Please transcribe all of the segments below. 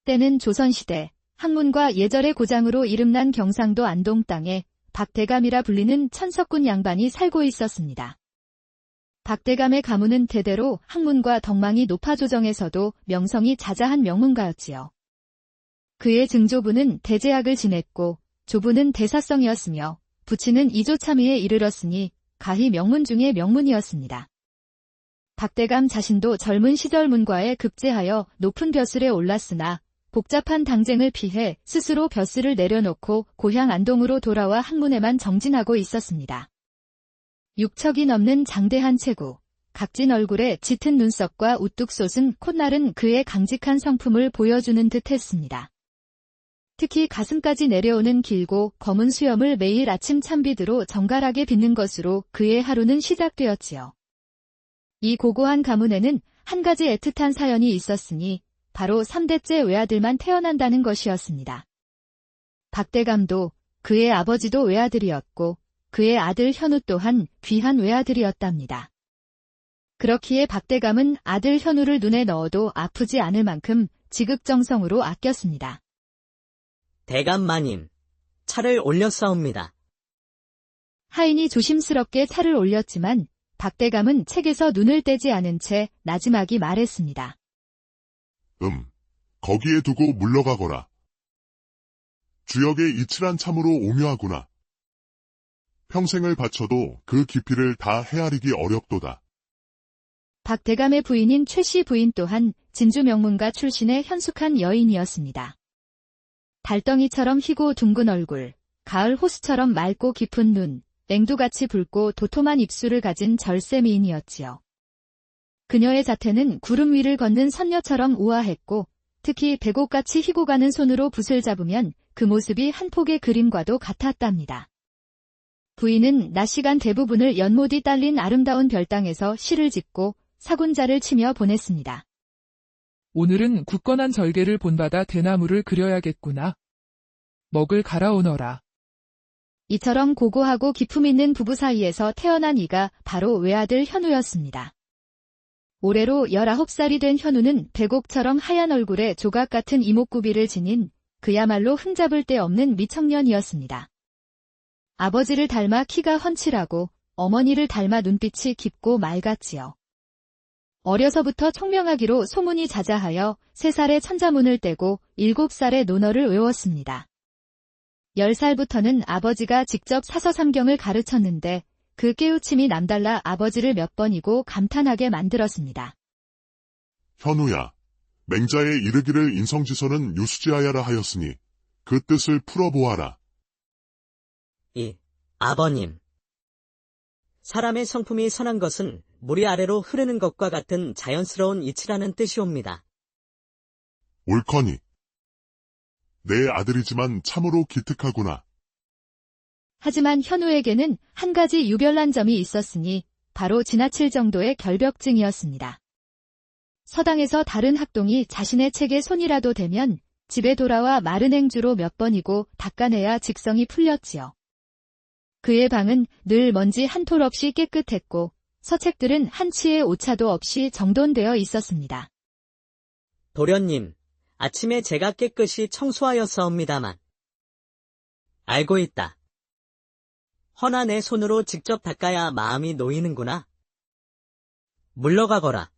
때는 조선시대 학문과 예절의 고장으로 이름난 경상도 안동 땅에 박대감이라 불리는 천석군 양반이 살고 있었습니다. 박대감의 가문은 대대로 학문과 덕망이 높아조정에서도 명성이 자자한 명문가였지요. 그의 증조부는 대제학을 지냈고 조부는 대사성이었으며 부친은 이조참의에 이르렀으니 가히 명문 중의 명문이었습니다. 박대감 자신도 젊은 시절 문과에 급제하여 높은 벼슬에 올랐으나 복잡한 당쟁을 피해 스스로 벼슬을 내려놓고 고향 안동으로 돌아와 학문에만 정진하고 있었습니다. 6척이 넘는 장대한 체구, 각진 얼굴에 짙은 눈썹과 우뚝 솟은 콧날은 그의 강직한 성품을 보여주는 듯 했습니다. 특히 가슴까지 내려오는 길고 검은 수염을 매일 아침 찬비드로 정갈하게 빗는 것으로 그의 하루는 시작되었지요. 이 고고한 가문에는 한 가지 애틋한 사연이 있었으니 바로 3대째 외아들만 태어난다는 것이었습니다. 박대감도 그의 아버지도 외아들이었고 그의 아들 현우 또한 귀한 외아들이었답니다. 그렇기에 박대감은 아들 현우를 눈에 넣어도 아프지 않을 만큼 지극정성으로 아꼈습니다. 대감 마님, 차를 올렸사옵니다. 하인이 조심스럽게 차를 올렸지만 박대감은 책에서 눈을 떼지 않은 채 나지막이 말했습니다. 거기에 두고 물러가거라. 주역의 이칠한 참으로 오묘하구나. 평생을 바쳐도 그 깊이를 다 헤아리기 어렵도다. 박대감의 부인인 최씨 부인 또한 진주 명문가 출신의 현숙한 여인이었습니다. 달덩이처럼 희고 둥근 얼굴, 가을 호수처럼 맑고 깊은 눈, 앵두같이 붉고 도톰한 입술을 가진 절세 미인이었지요. 그녀의 자태는 구름 위를 걷는 선녀처럼 우아했고 특히 백옥같이 희고 가는 손으로 붓을 잡으면 그 모습이 한 폭의 그림과도 같았답니다. 부인은 낮 시간 대부분을 연못이 딸린 아름다운 별당에서 시를 짓고 사군자를 치며 보냈습니다. 오늘은 굳건한 절개를 본받아 대나무를 그려야겠구나. 먹을 갈아오너라. 이처럼 고고하고 기품 있는 부부 사이에서 태어난 이가 바로 외아들 현우였습니다. 올해로 19살이 된 현우는 백옥처럼 하얀 얼굴에 조각 같은 이목구비를 지닌 그야말로 흠잡을 데 없는 미청년이었습니다. 아버지를 닮아 키가 훤칠하고 어머니를 닮아 눈빛이 깊고 맑았지요. 어려서부터 총명하기로 소문이 자자하여 3살에 천자문을 떼고 7살에 논어를 외웠습니다. 10살부터는 아버지가 직접 사서삼경을 가르쳤는데 그 깨우침이 남달라 아버지를 몇 번이고 감탄하게 만들었습니다. 현우야, 맹자의 이르기를 인성지서는 유수지하야라 하였으니 그 뜻을 풀어보아라. 아버님. 사람의 성품이 선한 것은 물이 아래로 흐르는 것과 같은 자연스러운 이치라는 뜻이옵니다. 옳거니. 내 아들이지만 참으로 기특하구나. 하지만 현우에게는 한 가지 유별난 점이 있었으니 바로 지나칠 정도의 결벽증이었습니다. 서당에서 다른 학동이 자신의 책에 손이라도 대면 집에 돌아와 마른 행주로 몇 번이고 닦아내야 직성이 풀렸지요. 그의 방은 늘 먼지 한 톨 없이 깨끗했고 서책들은 한 치의 오차도 없이 정돈되어 있었습니다. 도련님, 아침에 제가 깨끗이 청소하였사옵니다만. 알고 있다. 허나 내 손으로 직접 닦아야 마음이 놓이는구나. 물러가거라.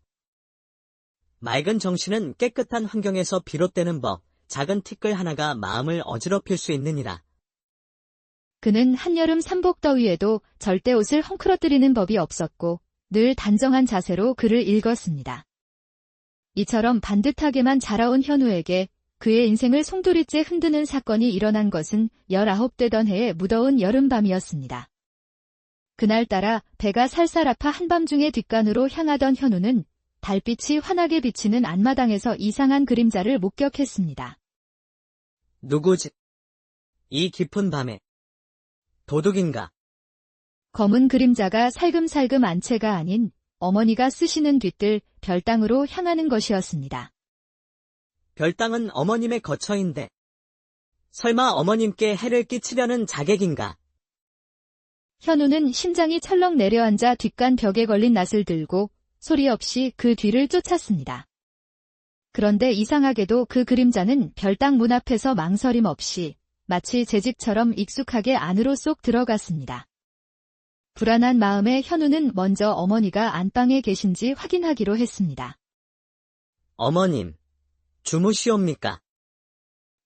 맑은 정신은 깨끗한 환경에서 비롯되는 법, 작은 티끌 하나가 마음을 어지럽힐 수 있느니라. 그는 한여름 삼복더위에도 절대 옷을 헝클어뜨리는 법이 없었고 늘 단정한 자세로 글을 읽었습니다. 이처럼 반듯하게만 자라온 현우에게 그의 인생을 송두리째 흔드는 사건이 일어난 것은 19되던 해의 무더운 여름밤이었습니다. 그날따라 배가 살살 아파 한밤중에 뒷간으로 향하던 현우는 달빛이 환하게 비치는 안마당에서 이상한 그림자를 목격했습니다. 누구지? 이 깊은 밤에. 도둑인가? 검은 그림자가 살금살금 안채가 아닌 어머니가 쓰시는 뒤뜰 별당으로 향하는 것이었습니다. 별당은 어머님의 거처인데 설마 어머님께 해를 끼치려는 자객인가? 현우는 심장이 철렁 내려앉아 뒷간 벽에 걸린 낫을 들고 소리 없이 그 뒤를 쫓았습니다. 그런데 이상하게도 그 그림자는 별당 문 앞에서 망설임 없이 마치 제 집처럼 익숙하게 안으로 쏙 들어갔습니다. 불안한 마음에 현우는 먼저 어머니가 안방에 계신지 확인하기로 했습니다. 어머님, 주무시옵니까?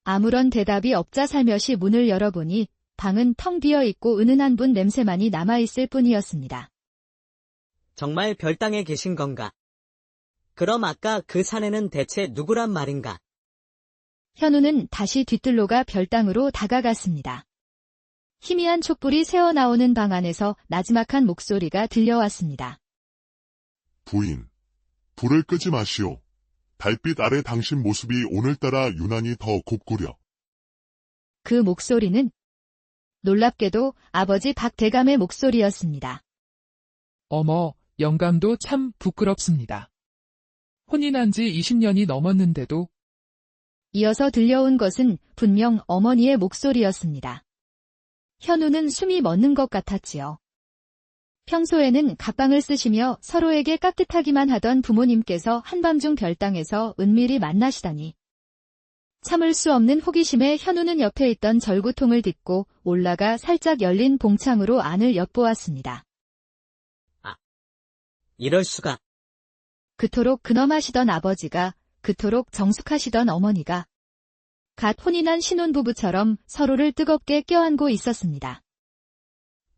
아무런 대답이 없자 살며시 문을 열어보니 방은 텅 비어 있고 은은한 분 냄새만이 남아있을 뿐이었습니다. 정말 별당에 계신 건가? 그럼 아까 그 사내는 대체 누구란 말인가? 현우는 다시 뒤뜰로가 별당으로 다가갔습니다. 희미한 촛불이 새어나오는 방 안에서 나지막한 목소리가 들려왔습니다. 부인, 불을 끄지 마시오. 달빛 아래 당신 모습이 오늘따라 유난히 더 곱구려. 그 목소리는 놀랍게도 아버지 박대감의 목소리였습니다. 어머, 영감도 참 부끄럽습니다. 혼인한 지 20년이 넘었는데도 이어서 들려온 것은 분명 어머니의 목소리였습니다. 현우는 숨이 멎는 것 같았지요. 평소에는 갑방을 쓰시며 서로에게 깍듯하기만 하던 부모님께서 한밤중 별당에서 은밀히 만나시다니. 참을 수 없는 호기심에 현우는 옆에 있던 절구통을 딛고 올라가 살짝 열린 봉창으로 안을 엿보았습니다. 이럴 수가. 그토록 근엄하시던 아버지가, 그토록 정숙하시던 어머니가 갓 혼인한 신혼부부처럼 서로를 뜨겁게 껴안고 있었습니다.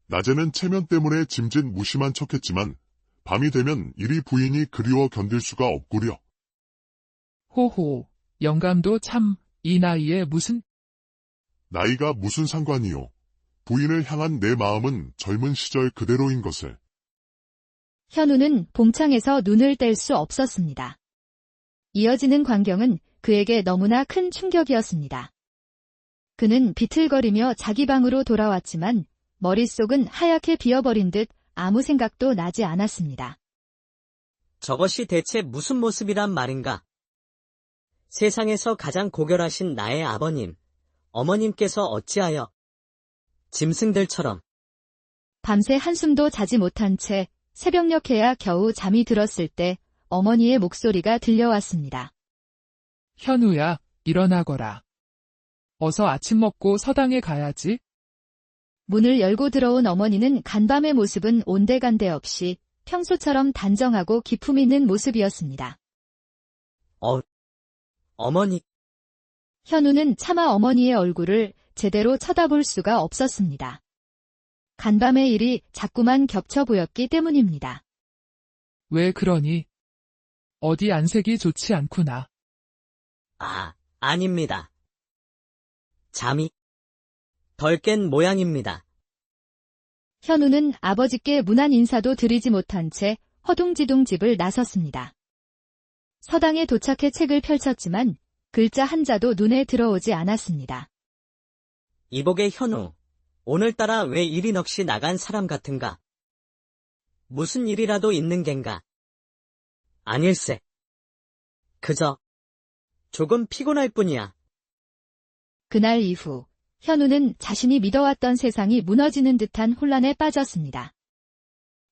낮에는 체면 때문에 짐짓 무심한 척했지만 밤이 되면 이리 부인이 그리워 견딜 수가 없구려. 호호, 영감도 참 이 나이에 무슨 나이가 무슨 상관이요. 부인을 향한 내 마음은 젊은 시절 그대로인 것을. 현우는 봉창에서 눈을 뗄 수 없었습니다. 이어지는 광경은 그에게 너무나 큰 충격이었습니다. 그는 비틀거리며 자기 방으로 돌아왔지만 머릿속은 하얗게 비어버린 듯 아무 생각도 나지 않았습니다. 저것이 대체 무슨 모습이란 말인가? 세상에서 가장 고결하신 나의 아버님, 어머님께서 어찌하여 짐승들처럼 밤새 한숨도 자지 못한 채 새벽녘에야 겨우 잠이 들었을 때 어머니의 목소리가 들려왔습니다. 현우야, 일어나거라. 어서 아침 먹고 서당에 가야지. 문을 열고 들어온 어머니는 간밤의 모습은 온데간데 없이 평소처럼 단정하고 기품 있는 모습이었습니다. 어머니, 현우는 차마 어머니의 얼굴을 제대로 쳐다볼 수가 없었습니다. 간밤의 일이 자꾸만 겹쳐 보였기 때문입니다. 왜 그러니? 어디 안색이 좋지 않구나. 아닙니다. 잠이 덜 깬 모양입니다. 현우는 아버지께 문안 인사도 드리지 못한 채 허둥지둥 집을 나섰습니다. 서당에 도착해 책을 펼쳤지만 글자 한자도 눈에 들어오지 않았습니다. 이복의 현우, 오늘따라 왜 이리 넋이 나간 사람 같은가? 무슨 일이라도 있는 겐가? 아닐세. 그저 조금 피곤할 뿐이야. 그날 이후 현우는 자신이 믿어왔던 세상이 무너지는 듯한 혼란에 빠졌습니다.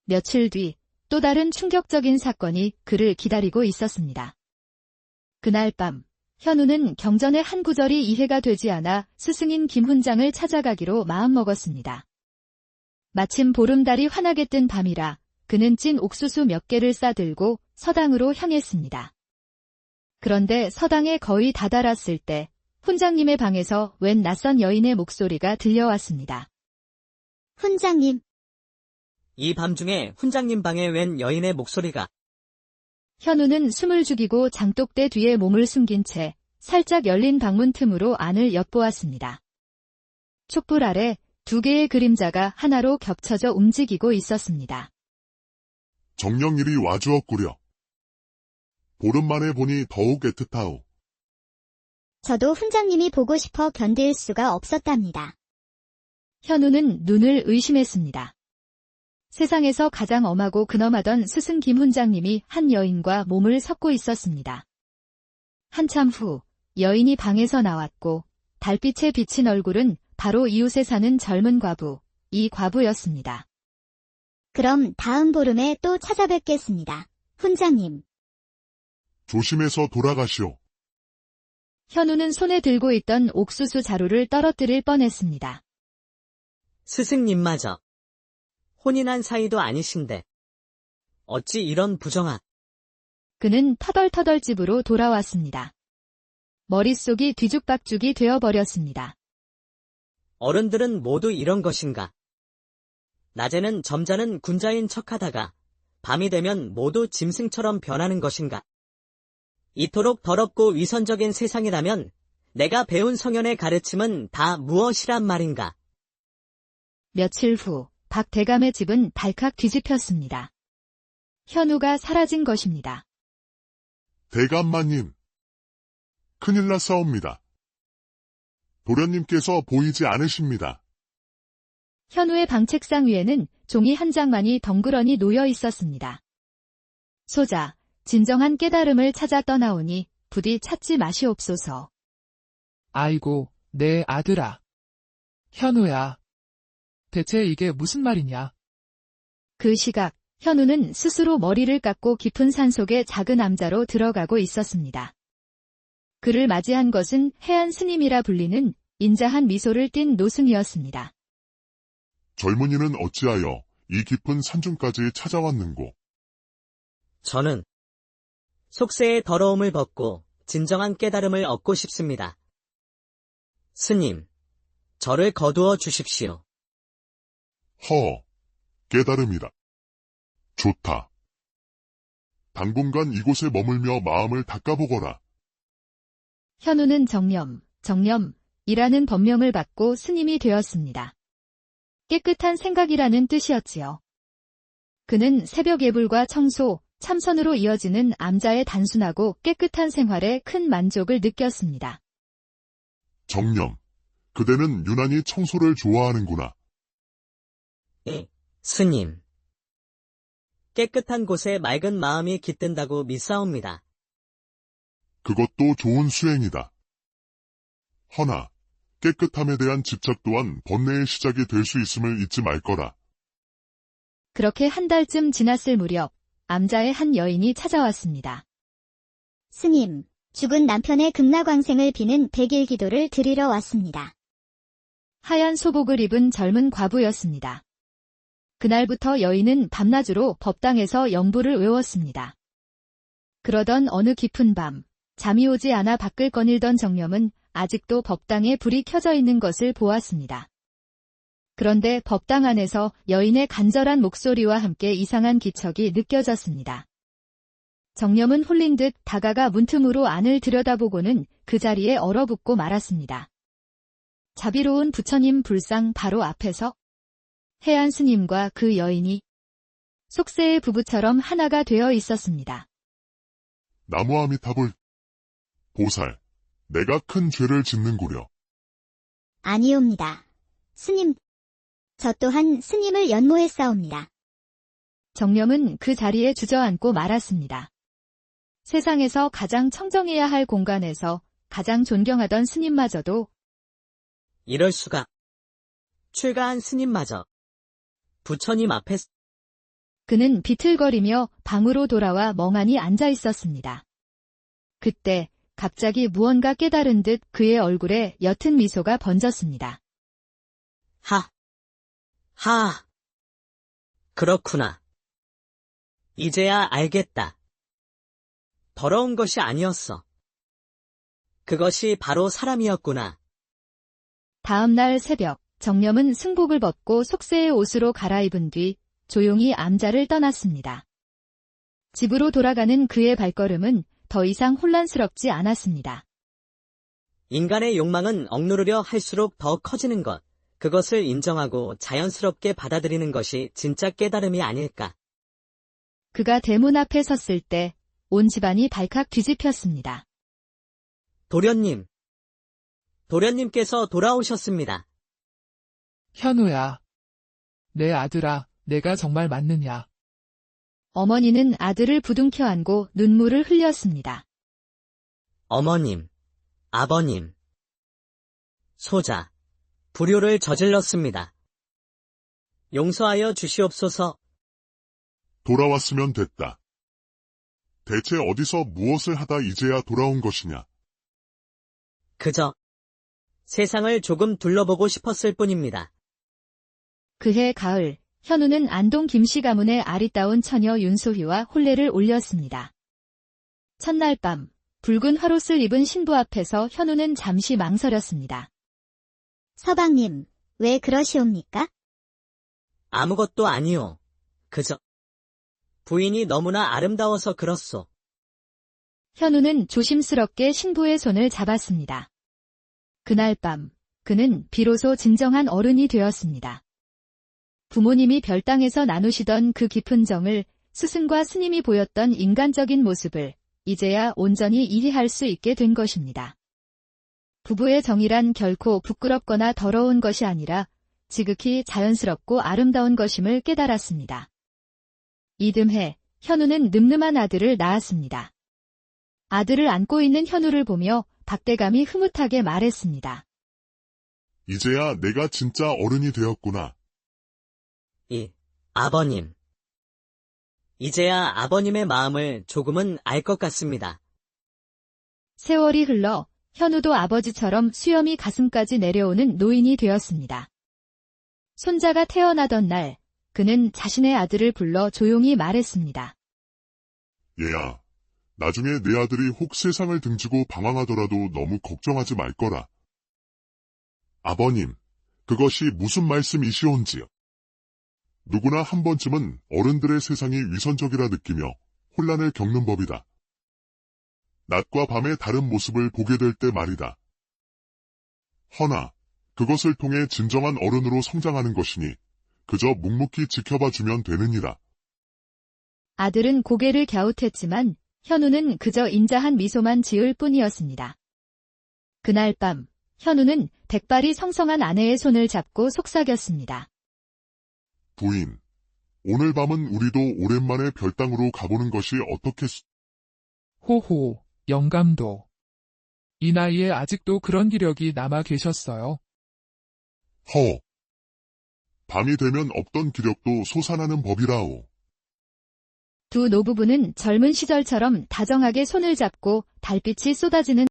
며칠 뒤 또 다른 충격적인 사건이 그를 기다리고 있었습니다. 그날 밤 현우는 경전의 한 구절이 이해가 되지 않아 스승인 김훈장을 찾아가기로 마음먹었습니다. 마침 보름달이 환하게 뜬 밤이라 그는 찐 옥수수 몇 개를 싸들고 서당으로 향했습니다. 그런데 서당에 거의 다다랐을 때 훈장님의 방에서 웬 낯선 여인의 목소리가 들려왔습니다. 훈장님, 이 밤중에 훈장님 방에 웬 여인의 목소리가. 현우는 숨을 죽이고 장독대 뒤에 몸을 숨긴 채 살짝 열린 방문 틈으로 안을 엿보았습니다. 촛불 아래 두 개의 그림자가 하나로 겹쳐져 움직이고 있었습니다. 정령일이 와주었구려. 보름 만에 보니 더욱 애틋하오. 저도 훈장님이 보고 싶어 견딜 수가 없었답니다. 현우는 눈을 의심했습니다. 세상에서 가장 엄하고 근엄하던 스승 김훈장님이 한 여인과 몸을 섞고 있었습니다. 한참 후 여인이 방에서 나왔고 달빛에 비친 얼굴은 바로 이웃에 사는 젊은 과부, 이 과부였습니다. 그럼 다음 보름에 또 찾아뵙겠습니다. 훈장님. 조심해서 돌아가시오. 현우는 손에 들고 있던 옥수수 자루를 떨어뜨릴 뻔했습니다. 스승님마저 혼인한 사이도 아니신데 어찌 이런 부정한. 그는 터덜터덜 집으로 돌아왔습니다. 머릿속이 뒤죽박죽이 되어버렸습니다. 어른들은 모두 이런 것인가? 낮에는 점잖은 군자인 척하다가 밤이 되면 모두 짐승처럼 변하는 것인가? 이토록 더럽고 위선적인 세상이라면 내가 배운 성현의 가르침은 다 무엇이란 말인가? 며칠 후 박 대감의 집은 발칵 뒤집혔습니다. 현우가 사라진 것입니다. 대감마님. 큰일 났사옵니다. 도련님께서 보이지 않으십니다. 현우의 방책상 위에는 종이 한 장만이 덩그러니 놓여 있었습니다. 소자, 진정한 깨달음을 찾아 떠나오니 부디 찾지 마시옵소서. 아이고, 내 아들아. 현우야. 대체 이게 무슨 말이냐? 그 시각, 현우는 스스로 머리를 깎고 깊은 산속의 작은 암자로 들어가고 있었습니다. 그를 맞이한 것은 해안 스님이라 불리는 인자한 미소를 띤 노승이었습니다. 젊은이는 어찌하여 이 깊은 산중까지 찾아왔는고. 저는 속세의 더러움을 벗고 진정한 깨달음을 얻고 싶습니다. 스님, 저를 거두어 주십시오. 깨달음이라. 좋다. 당분간 이곳에 머물며 마음을 닦아보거라. 현우는 정념이라는 법명을 받고 스님이 되었습니다. 깨끗한 생각이라는 뜻이었지요. 그는 새벽 예불과 청소, 참선으로 이어지는 암자의 단순하고 깨끗한 생활에 큰 만족을 느꼈습니다. 정념. 그대는 유난히 청소를 좋아하는구나. 예, 스님. 깨끗한 곳에 맑은 마음이 깃든다고 믿사옵니다. 그것도 좋은 수행이다. 허나 깨끗함에 대한 집착 또한 번뇌의 시작이 될 수 있음을 잊지 말거라. 그렇게 한 달쯤 지났을 무렵 암자의 한 여인이 찾아왔습니다. 스님, 죽은 남편의 극락왕생을 비는 백일 기도를 드리러 왔습니다. 하얀 소복을 입은 젊은 과부였습니다. 그날부터 여인은 밤낮으로 법당에서 영부를 외웠습니다. 그러던 어느 깊은 밤, 잠이 오지 않아 밖을 거닐던 정념은 아직도 법당에 불이 켜져 있는 것을 보았습니다. 그런데 법당 안에서 여인의 간절한 목소리와 함께 이상한 기척이 느껴졌습니다. 정념은 홀린 듯 다가가 문틈으로 안을 들여다보고는 그 자리에 얼어붙고 말았습니다. 자비로운 부처님 불상 바로 앞에서 해안 스님과 그 여인이 속세의 부부처럼 하나가 되어 있었습니다. 나무아미타불. 보살, 내가 큰 죄를 짓는구려. 아니옵니다. 스님, 저 또한 스님을 연모했사옵니다. 정념은 그 자리에 주저앉고 말았습니다. 세상에서 가장 청정해야 할 공간에서 가장 존경하던 스님마저도 이럴 수가. 출가한 스님마저 부처님 앞에. 그는 비틀거리며 방으로 돌아와 멍하니 앉아 있었습니다. 그때 갑자기 무언가 깨달은 듯 그의 얼굴에 옅은 미소가 번졌습니다. 그렇구나. 이제야 알겠다. 더러운 것이 아니었어. 그것이 바로 사람이었구나. 다음 날 새벽, 정념은 승복을 벗고 속세의 옷으로 갈아입은 뒤 조용히 암자를 떠났습니다. 집으로 돌아가는 그의 발걸음은 더 이상 혼란스럽지 않았습니다. 인간의 욕망은 억누르려 할수록 더 커지는 것, 그것을 인정하고 자연스럽게 받아들이는 것이 진짜 깨달음이 아닐까. 그가 대문 앞에 섰을 때 온 집안이 발칵 뒤집혔습니다. 도련님께서 돌아오셨습니다. 현우야. 내 아들아, 내가 정말 맞느냐? 어머니는 아들을 부둥켜 안고 눈물을 흘렸습니다. 어머님, 아버님, 소자, 불효를 저질렀습니다. 용서하여 주시옵소서. 돌아왔으면 됐다. 대체 어디서 무엇을 하다 이제야 돌아온 것이냐? 그저 세상을 조금 둘러보고 싶었을 뿐입니다. 그해 가을, 현우는 안동 김씨 가문의 아리따운 처녀 윤소희와 혼례를 올렸습니다. 첫날 밤, 붉은 화롯을 입은 신부 앞에서 현우는 잠시 망설였습니다. 서방님, 왜 그러시옵니까? 아무것도 아니요. 그저 부인이 너무나 아름다워서 그렇소. 현우는 조심스럽게 신부의 손을 잡았습니다. 그날 밤, 그는 비로소 진정한 어른이 되었습니다. 부모님이 별당에서 나누시던 그 깊은 정을, 스승과 스님이 보였던 인간적인 모습을 이제야 온전히 이해할 수 있게 된 것입니다. 부부의 정이란 결코 부끄럽거나 더러운 것이 아니라 지극히 자연스럽고 아름다운 것임을 깨달았습니다. 이듬해 현우는 늠름한 아들을 낳았습니다. 아들을 안고 있는 현우를 보며 박대감이 흐뭇하게 말했습니다. 이제야 내가 진짜 어른이 되었구나. 아버님. 이제야 아버님의 마음을 조금은 알 것 같습니다. 세월이 흘러 현우도 아버지처럼 수염이 가슴까지 내려오는 노인이 되었습니다. 손자가 태어나던 날, 그는 자신의 아들을 불러 조용히 말했습니다. 얘야, 나중에 내 아들이 혹 세상을 등지고 방황하더라도 너무 걱정하지 말 거라. 아버님, 그것이 무슨 말씀이시온지요? 누구나 한 번쯤은 어른들의 세상이 위선적이라 느끼며 혼란을 겪는 법이다. 낮과 밤의 다른 모습을 보게 될 때 말이다. 허나 그것을 통해 진정한 어른으로 성장하는 것이니 그저 묵묵히 지켜봐주면 되느니라. 아들은 고개를 갸웃했지만 현우는 그저 인자한 미소만 지을 뿐이었습니다. 그날 밤, 현우는 백발이 성성한 아내의 손을 잡고 속삭였습니다. 부인, 오늘 밤은 우리도 오랜만에 별당으로 가보는 것이 어떻겠소? 호호, 영감도. 이 나이에 아직도 그런 기력이 남아 계셨어요. 허. 밤이 되면 없던 기력도 솟아나는 법이라오. 두 노부부는 젊은 시절처럼 다정하게 손을 잡고 달빛이 쏟아지는